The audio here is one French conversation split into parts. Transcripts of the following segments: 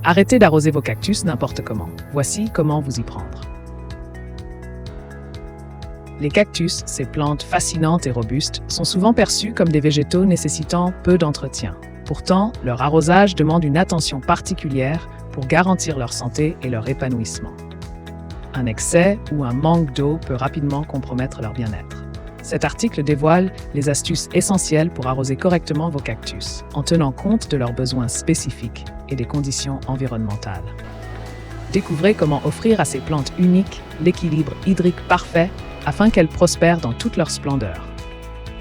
Arrêtez d'arroser vos cactus n'importe comment. Voici comment vous y prendre. Les cactus, ces plantes fascinantes et robustes, sont souvent perçus comme des végétaux nécessitant peu d'entretien. Pourtant, leur arrosage demande une attention particulière pour garantir leur santé et leur épanouissement. Un excès ou un manque d'eau peut rapidement compromettre leur bien-être. Cet article dévoile les astuces essentielles pour arroser correctement vos cactus, en tenant compte de leurs besoins spécifiques et des conditions environnementales. Découvrez comment offrir à ces plantes uniques l'équilibre hydrique parfait afin qu'elles prospèrent dans toute leur splendeur.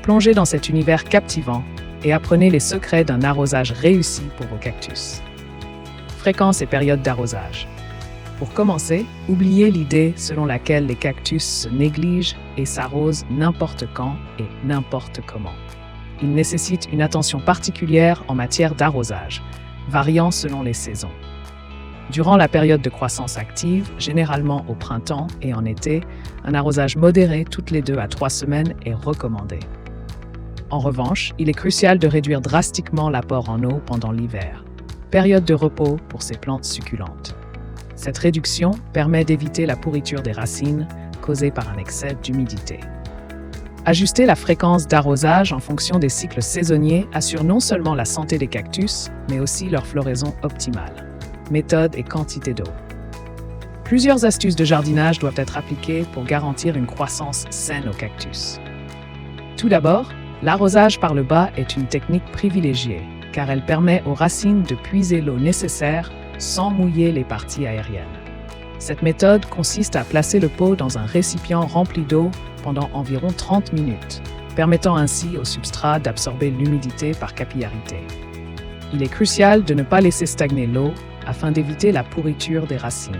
Plongez dans cet univers captivant et apprenez les secrets d'un arrosage réussi pour vos cactus. Fréquence et période d'arrosage. Pour commencer, oubliez l'idée selon laquelle les cactus se négligent et s'arrosent n'importe quand et n'importe comment. Ils nécessitent une attention particulière en matière d'arrosage, variant selon les saisons. Durant la période de croissance active, généralement au printemps et en été, un arrosage modéré toutes les 2 à 3 semaines est recommandé. En revanche, il est crucial de réduire drastiquement l'apport en eau pendant l'hiver, période de repos pour ces plantes succulentes. Cette réduction permet d'éviter la pourriture des racines causée par un excès d'humidité. Ajuster la fréquence d'arrosage en fonction des cycles saisonniers assure non seulement la santé des cactus, mais aussi leur floraison optimale. Méthode et quantité d'eau. Plusieurs astuces de jardinage doivent être appliquées pour garantir une croissance saine aux cactus. Tout d'abord, l'arrosage par le bas est une technique privilégiée, car elle permet aux racines de puiser l'eau nécessaire sans mouiller les parties aériennes. Cette méthode consiste à placer le pot dans un récipient rempli d'eau pendant environ 30 minutes, permettant ainsi au substrat d'absorber l'humidité par capillarité. Il est crucial de ne pas laisser stagner l'eau afin d'éviter la pourriture des racines.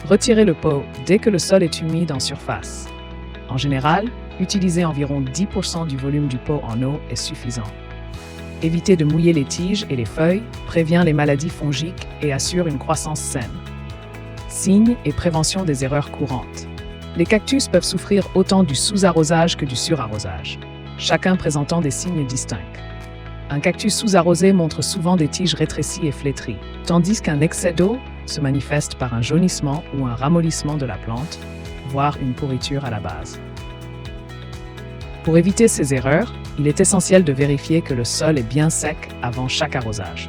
Retirez le pot dès que le sol est humide en surface. En général, utiliser environ 10% du volume du pot en eau est suffisant. Éviter de mouiller les tiges et les feuilles prévient les maladies fongiques et assure une croissance saine. Signes et prévention des erreurs courantes. Les cactus peuvent souffrir autant du sous-arrosage que du surarrosage, chacun présentant des signes distincts. Un cactus sous-arrosé montre souvent des tiges rétrécies et flétries, tandis qu'un excès d'eau se manifeste par un jaunissement ou un ramollissement de la plante, voire une pourriture à la base. Pour éviter ces erreurs, il est essentiel de vérifier que le sol est bien sec avant chaque arrosage.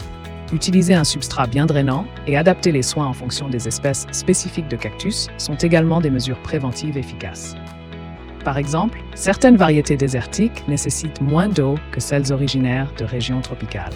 Utiliser un substrat bien drainant et adapter les soins en fonction des espèces spécifiques de cactus sont également des mesures préventives efficaces. Par exemple, certaines variétés désertiques nécessitent moins d'eau que celles originaires de régions tropicales.